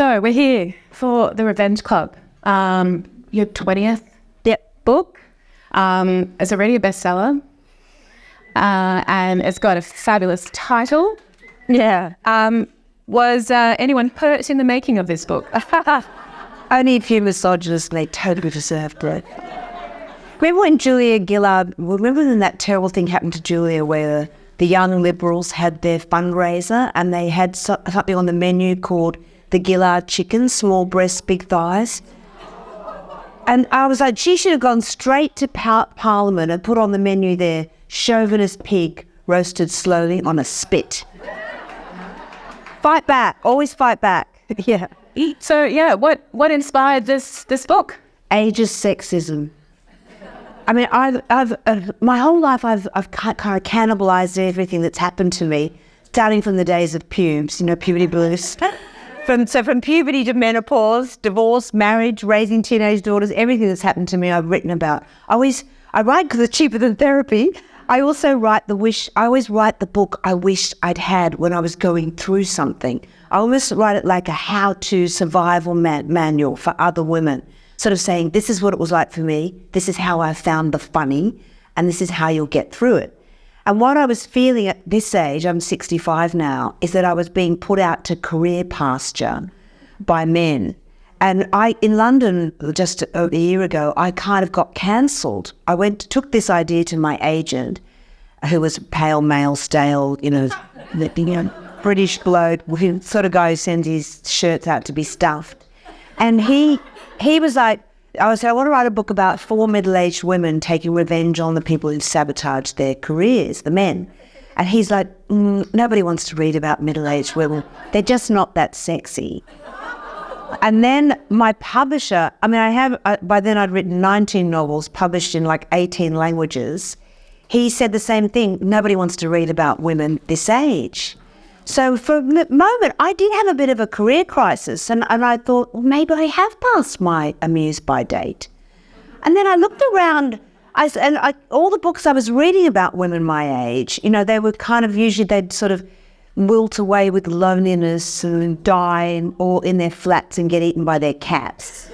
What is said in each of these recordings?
So we're here for the Revenge Club, your 20th book. It's already a bestseller, and it's got a fabulous title. Yeah. Was anyone hurt in the making of this book? Only a few misogynists, and they totally deserved it. Remember when remember when that terrible thing happened to Julia where the young Liberals had their fundraiser and they had something on the menu called the Gillard chicken, small breasts, big thighs? And I was like, she should have gone straight to Parliament and put on the menu there, chauvinist pig roasted slowly on a spit. Fight back, always fight back. Yeah. So yeah, what inspired this book? Ageist sexism. I mean, I've my whole life I've kind of cannibalized everything that's happened to me, starting from the days of pubes, puberty blues. From puberty to menopause, divorce, marriage, raising teenage daughters, everything that's happened to me I've written about. I write because it's cheaper than therapy. I also write I always write the book I wished I'd had when I was going through something. I almost write it like a how-to survival manual for other women, sort of saying, this is what it was like for me, this is how I found the funny, and this is how you'll get through it. And what I was feeling at this age, I'm 65 now, is that I was being put out to career pasture by men. And in London, just a year ago, I kind of got cancelled. I took this idea to my agent, who was a pale, male, stale, British bloke, sort of guy who sends his shirts out to be stuffed. And he was like, I want to write a book about 4 middle-aged women taking revenge on the people who sabotaged their careers, the men. And he's like, nobody wants to read about middle-aged women. They're just not that sexy. And then my publisher, by then I'd written 19 novels published in like 18 languages. He said the same thing. Nobody wants to read about women this age. So for a moment, I did have a bit of a career crisis, and I thought, well, maybe I have passed my amuse-by date. And then I looked around, all the books I was reading about women my age, they were kind of, usually they'd sort of wilt away with loneliness and die all in their flats and get eaten by their cats.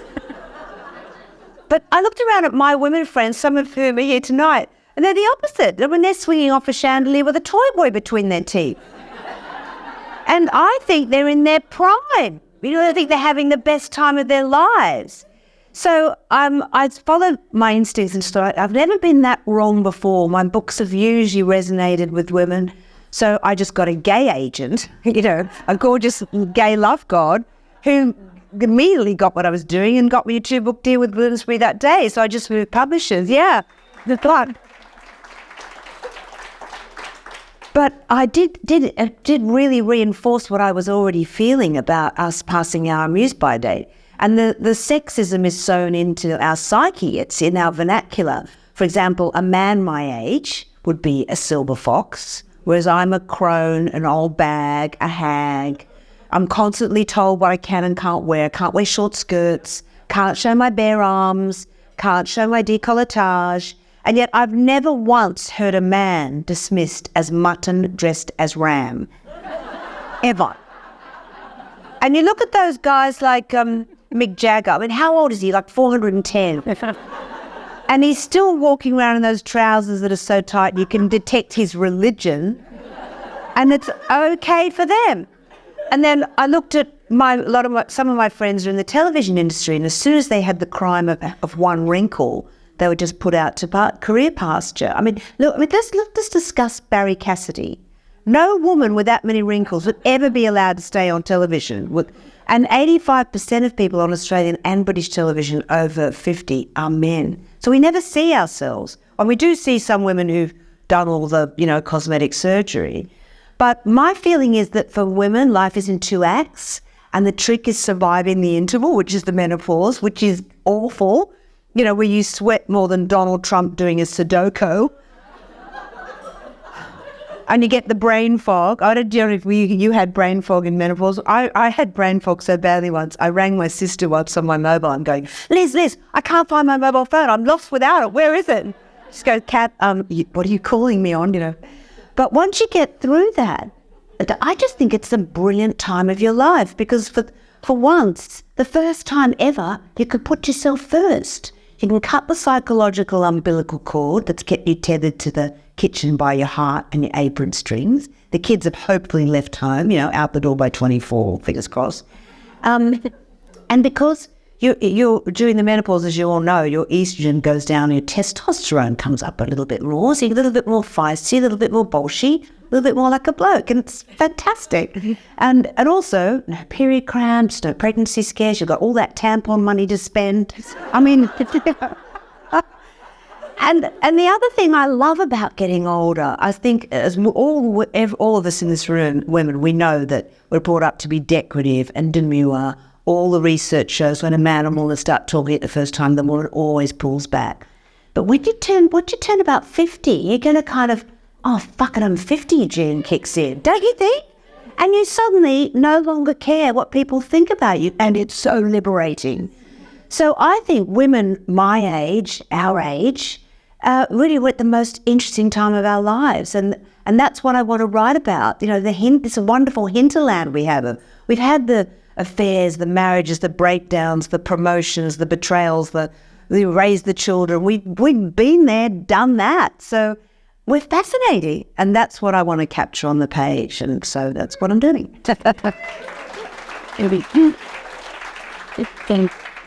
But I looked around at my women friends, some of whom are here tonight, and they're the opposite. When they're swinging off a chandelier with a toy boy between their teeth. And I think they're in their prime. I think they're having the best time of their lives. So I followed my instincts and thought, I've never been that wrong before. My books have usually resonated with women. So I just got a gay agent, a gorgeous gay love god, who immediately got what I was doing and got me a 2-book deal with Bloomsbury that day. So I just moved publishers. Yeah, the thought. But I did really reinforce what I was already feeling about us passing our amuse-by date. And the sexism is sewn into our psyche. It's in our vernacular. For example, a man my age would be a silver fox, whereas I'm a crone, an old bag, a hag. I'm constantly told what I can and can't wear. Can't wear short skirts, can't show my bare arms, can't show my décolletage. And yet I've never once heard a man dismissed as mutton dressed as ram. Ever. And you look at those guys like Mick Jagger. How old is he? Like 410. And he's still walking around in those trousers that are so tight you can detect his religion. And it's okay for them. And then I looked at some of my friends are in the television industry, and as soon as they had the crime of one wrinkle, they were just put out to career pasture. Let's discuss Barry Cassidy. No woman with that many wrinkles would ever be allowed to stay on television. And 85% of people on Australian and British television over 50 are men. So we never see ourselves. And we do see some women who've done all the, cosmetic surgery. But my feeling is that for women, life is in 2 acts. And the trick is surviving the interval, which is the menopause, which is awful. Where you sweat more than Donald Trump doing a Sudoku. And you get the brain fog. I don't know if you had brain fog in menopause. I had brain fog so badly once. I rang my sister once on my mobile. I'm going, Liz, I can't find my mobile phone. I'm lost without it. Where is it? She goes, Kat, what are you calling me on? But once you get through that, I just think it's a brilliant time of your life, because for once, the first time ever, you could put yourself first. You can cut the psychological umbilical cord that's kept you tethered to the kitchen by your heart and your apron strings. The kids have hopefully left home, out the door by 24, fingers crossed. And because you're during the menopause, as you all know, your estrogen goes down, your testosterone comes up a little bit more, so you're a little bit more feisty, a little bit more bolshy, a little bit more like a bloke, and it's fantastic. And also, no period cramps, no pregnancy scares, you've got all that tampon money to spend. I mean, and the other thing I love about getting older, I think as all of us in this room, women, we know that we're brought up to be decorative and demure. All the research shows when a man and woman start talking it the first time, the woman always pulls back. But once you turn about 50, you're going to kind of, oh, fuck it, I'm 50, gene kicks in, don't you think? And you suddenly no longer care what people think about you, and it's so liberating. So I think women my age, our age, really we're at the most interesting time of our lives. And that's what I want to write about. This wonderful hinterland we have. We've had the affairs, the marriages, the breakdowns, the promotions, the betrayals, we raised the children. We've been there, done that. So we're fascinating. And that's what I want to capture on the page. And so that's what I'm doing.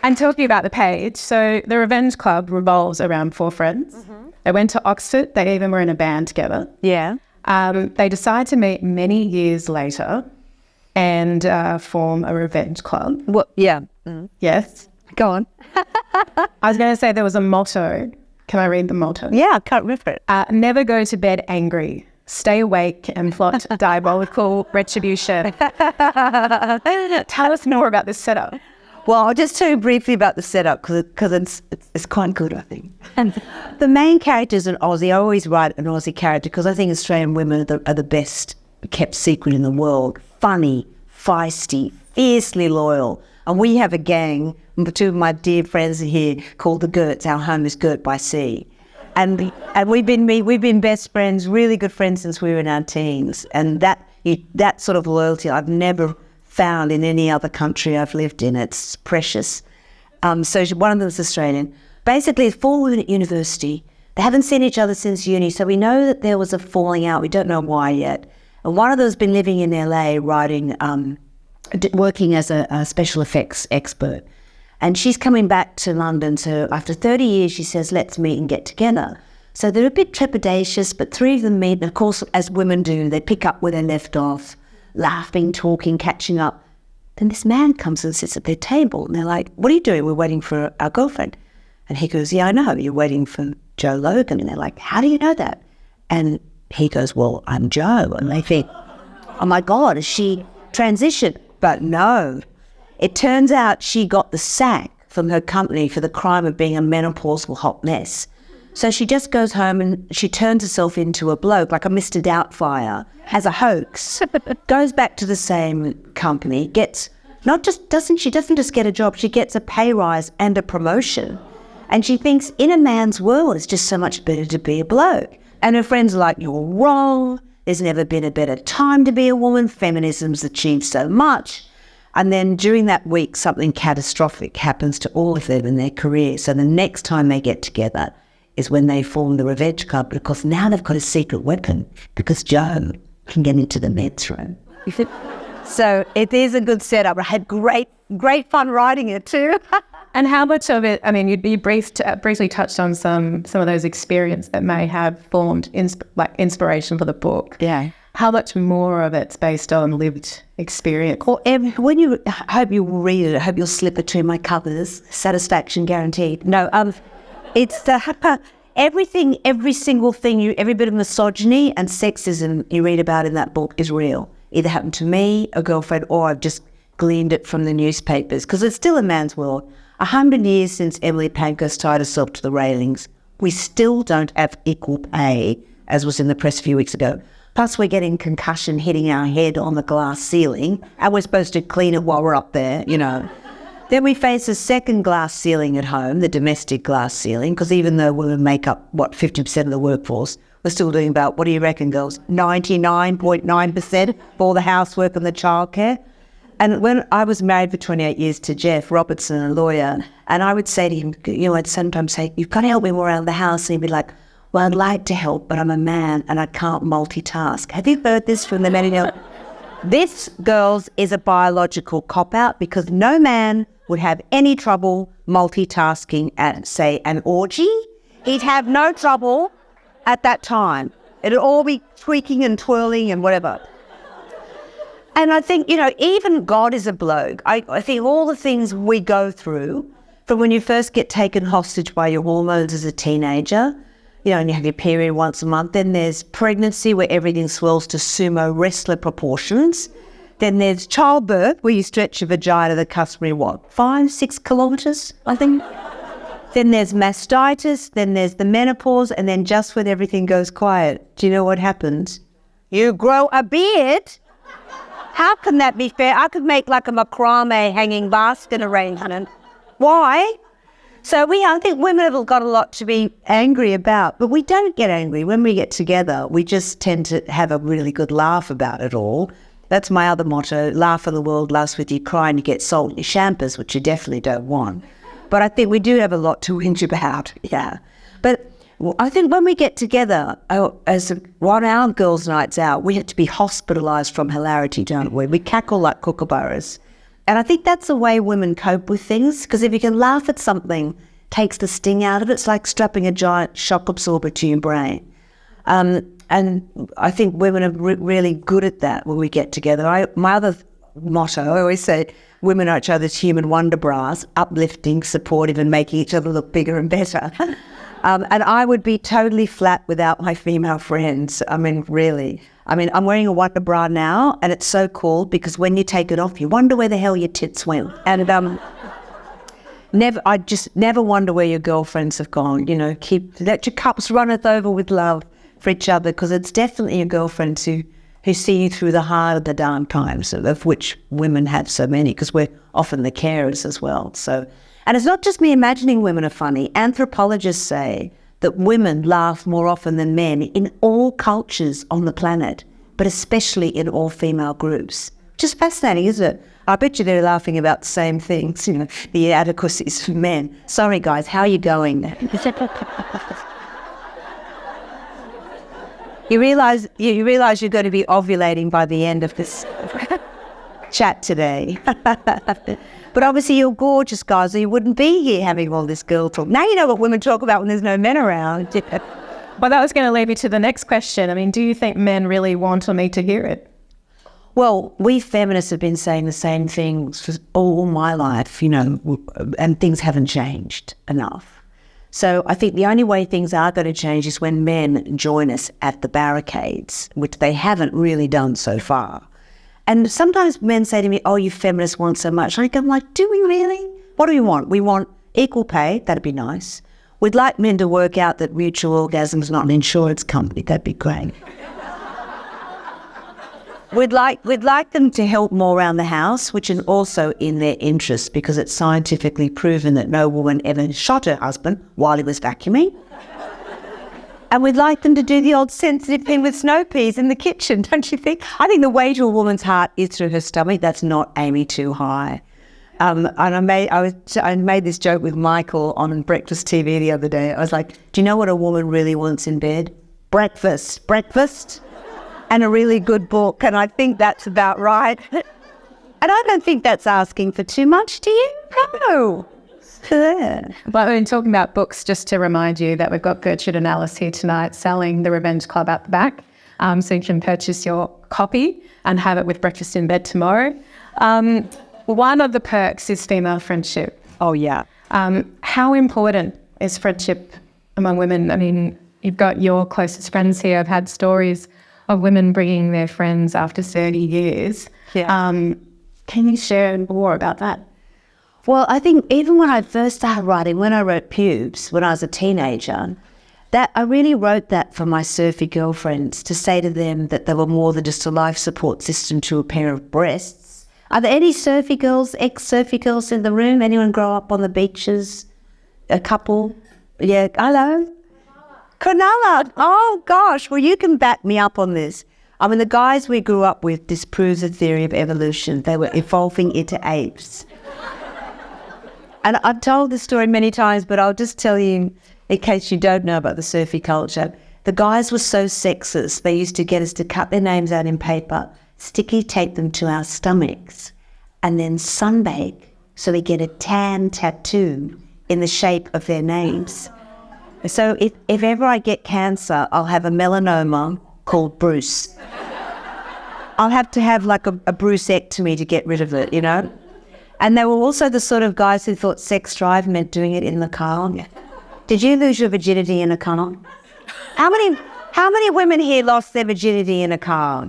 And talking about the page, so the Revenge Club revolves around 4 friends. Mm-hmm. They went to Oxford. They even were in a band together. Yeah. They decide to meet many years later and form a revenge club. What? Yeah. Mm. Yes. Go on. I was going to say there was a motto. Can I read the motto? Yeah, I can't remember it. Never go to bed angry. Stay awake and plot diabolical retribution. Tell us more about this setup. Well, I'll just tell you briefly about the setup because it's quite good, I think. The main character is an Aussie. I always write an Aussie character because I think Australian women are the best kept secret in the world. Funny, feisty, fiercely loyal. And we have a gang, 2 of my dear friends are here, called the Gerts. Our home is Gert by Sea. And we've been best friends, really good friends since we were in our teens. And that sort of loyalty I've never found in any other country I've lived in. It's precious. So one of them is Australian. Basically, it's 4 women at university. They haven't seen each other since uni, so we know that there was a falling out. We don't know why yet. And one of them has been living in LA, working as a special effects expert. And she's coming back to London. So after 30 years, she says, let's meet and get together. So they're a bit trepidatious, but 3 of them meet. And of course, as women do, they pick up where they left off, laughing, talking, catching up. Then this man comes and sits at their table. And they're like, what are you doing? We're waiting for our girlfriend. And he goes, yeah, I know. You're waiting for Jo Logan. And they're like, how do you know that? And he goes, well, I'm Jo. And they think, oh my God, has she transitioned? But no. It turns out she got the sack from her company for the crime of being a menopausal hot mess. So she just goes home and she turns herself into a bloke, like a Mr. Doubtfire, has a hoax, goes back to the same company, she doesn't just get a job, she gets a pay rise and a promotion. And she thinks in a man's world, it's just so much better to be a bloke. And her friends are like, you're wrong. There's never been a better time to be a woman. Feminism's achieved so much. And then during that week, something catastrophic happens to all of them in their career. So the next time they get together is when they form the Revenge Club, because now they've got a secret weapon, because Jo can get into the men's room. So it is a good setup. I had great fun writing it too. And how much of it, I mean, you briefly touched on some of those experiences that may have formed inspiration for the book. Yeah. How much more of it's based on lived experience? Or I hope you will read it. I hope you'll slip it to my covers. Satisfaction guaranteed. No, it's everything, every single thing, every bit of misogyny and sexism you read about in that book is real. Either happened to me, a girlfriend, or I've just gleaned it from the newspapers, because it's still a man's world. 100 years since Emily Pankhurst tied herself to the railings, we still don't have equal pay, as was in the press a few weeks ago. Plus, we're getting concussion hitting our head on the glass ceiling, and we're supposed to clean it while we're up there, Then we face a second glass ceiling at home, the domestic glass ceiling, because even though women make up, 50% of the workforce, we're still doing about, what do you reckon, girls, 99.9% for all the housework and the childcare? And when I was married for 28 years to Jeff Robertson, a lawyer, and I would say to him, I'd sometimes say, you've got to help me more around the house. And he'd be like, well, I'd like to help, but I'm a man and I can't multitask. Have you heard this from the men? This, girls, is a biological cop-out because no man would have any trouble multitasking at, say, an orgy. He'd have no trouble at that time. It'd all be tweaking and twirling and whatever. And I think, even God is a bloke. I think all the things we go through, from when you first get taken hostage by your hormones as a teenager, and you have your period once a month. Then there's pregnancy where everything swells to sumo wrestler proportions. Then there's childbirth where you stretch your vagina the customary, 5-6 kilometres, I think. Then there's mastitis, then there's the menopause, and then just when everything goes quiet, do you know what happens? You grow a beard. How can that be fair? I could make like a macrame hanging basket arrangement. Why? So I think women have got a lot to be angry about, but we don't get angry. When we get together, we just tend to have a really good laugh about it all. That's my other motto, laugh and the world laughs with you, cry and you get salt in your champers, which you definitely don't want. But I think we do have a lot to whinge about, yeah. But I think when we get together, as on our girls' nights out, we have to be hospitalised from hilarity, don't we? We cackle like kookaburras. And I think that's the way women cope with things, because if you can laugh at something, takes the sting out of it. It's like strapping a giant shock absorber to your brain. And I think women are really good at that when we get together. My other motto, I always say, women are each other's human wonder bras, uplifting, supportive, and making each other look bigger and better. And I would be totally flat without my female friends. I mean, really. I'm wearing a wonder bra now, and it's so cool because when you take it off, you wonder where the hell your tits went. And I just never wonder where your girlfriends have gone. Let your cups runneth over with love for each other, because it's definitely your girlfriends who see you through the hard and the dark times, of which women have so many, because we're often the carers as well. So, and it's not just me imagining women are funny. Anthropologists say that women laugh more often than men in all cultures on the planet, but especially in all female groups. Just fascinating, isn't it? I bet you they're laughing about the same things, the inadequacies of men. Sorry, guys, how are you going? You realise you're going to be ovulating by the end of this chat today. But obviously you're gorgeous, guys, or you wouldn't be here having all this girl talk. Now you know what women talk about when there's no men around. Well, that was going to lead me to the next question. Do you think men really want or need to hear it? Well, we feminists have been saying the same things for all my life, and things haven't changed enough. So I think the only way things are going to change is when men join us at the barricades, which they haven't really done so far. And sometimes men say to me, oh, you feminists want so much. I'm like, do we really? What do we want? We want equal pay. That'd be nice. We'd like men to work out that Mutual Orgasm's not an insurance company. That'd be great. We'd like them to help more around the house, which is also in their interest because it's scientifically proven that no woman ever shot her husband while he was vacuuming. And we'd like them to do the old sensitive thing with snow peas in the kitchen, don't you think? I think the way to a woman's heart is through her stomach. That's not aiming too high. And I made this joke with Michael on Breakfast TV the other day. I was like, do you know what a woman really wants in bed? Breakfast, and a really good book. And I think that's about right. And I don't think that's asking for too much, do you? No. Yeah. But we're talking about books, just to remind you that we've got Gertrude and Alice here tonight selling The Revenge Club at the back. So you can purchase your copy and have it with breakfast in bed tomorrow. One of the perks is female friendship. Oh, yeah. How important is friendship among women? You've got your closest friends here. I've had stories of women bringing their friends after 30 years. Yeah. Can you share more about that? Well, I think even when I first started writing, when I wrote Pubes, when I was a teenager, that I really wrote that for my surfy girlfriends to say to them that they were more than just a life support system to a pair of breasts. Are there any surfy girls, ex-surfy girls in the room? Anyone grow up on the beaches? A couple? Yeah, hello? Cronulla. Oh, gosh. Well, you can back me up on this. I mean, the guys we grew up with disproves the theory of evolution. They were evolving into apes. And I've told this story many times, but I'll just tell you, in case you don't know about the surfy culture, the guys were so sexist, they used to get us to cut their names out in paper, sticky tape them to our stomachs, and then sunbake so we get a tan tattoo in the shape of their names. So if ever I get cancer, I'll have a melanoma called Bruce. I'll have to have like a Brucectomy to get rid of it, you know? And they were also the sort of guys who thought sex drive meant doing it in the car. Did you lose your virginity in a car? How many women here lost their virginity in a car?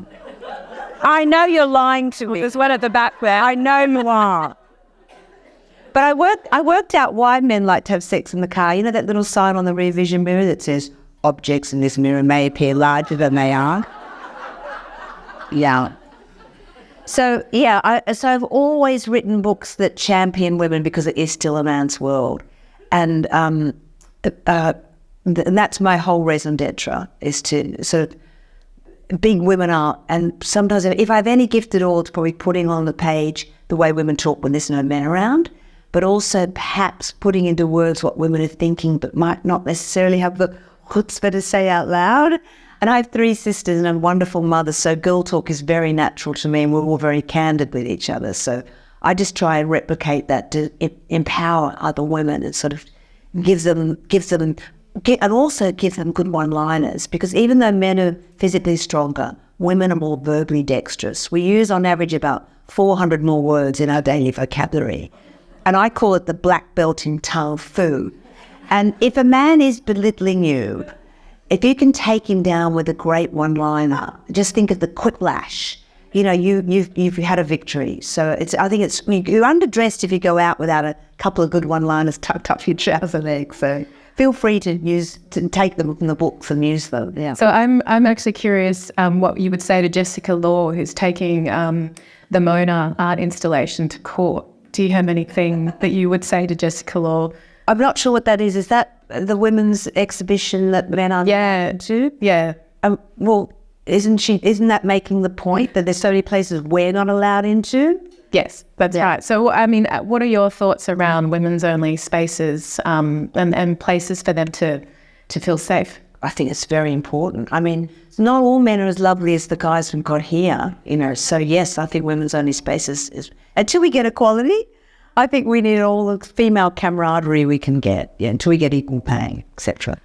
I know you're lying to me. There's one at the back there. I know you are. But I worked out why men like to have sex in the car. You know that little sign on the rear vision mirror that says, objects in this mirror may appear larger than they are? Yeah. So, I've always written books that champion women because it is still a man's world. And that's my whole raison d'etre, is to sort of big women are. And sometimes if I have any gift at all, it's probably putting on the page the way women talk when there's no men around, but also perhaps putting into words what women are thinking but might not necessarily have the chutzpah to say out loud. And I have 3 sisters and a wonderful mother, so girl talk is very natural to me, and we're all very candid with each other. So I just try and replicate that to empower other women and sort of gives them, and also gives them good one-liners, because even though men are physically stronger, women are more verbally dexterous. We use on average about 400 more words in our daily vocabulary. And I call it the black belt in tung fu. And if a man is belittling you, if you can take him down with a great one-liner, just think of the quiplash. You know, you've had a victory. So I think you're underdressed if you go out without a couple of good one-liners tucked up your trouser legs. So feel free to take them from the books and use them. Yeah. So I'm actually curious what you would say to Jessica Law, who's taking the Mona art installation to court. Do you have anything that you would say to Jessica Law? I'm not sure what that is. Is that the women's exhibition that men are into? Yeah. Well, isn't that making the point that there's so many places we're not allowed into? Yes, that's right. So, I mean, what are your thoughts around women's only spaces and places for them to feel safe? I think it's very important. I mean, not all men are as lovely as the guys we've got here, you know. So, yes, I think women's only spaces is until we get equality, I think we need all the female camaraderie we can get, until we get equal pay, etc.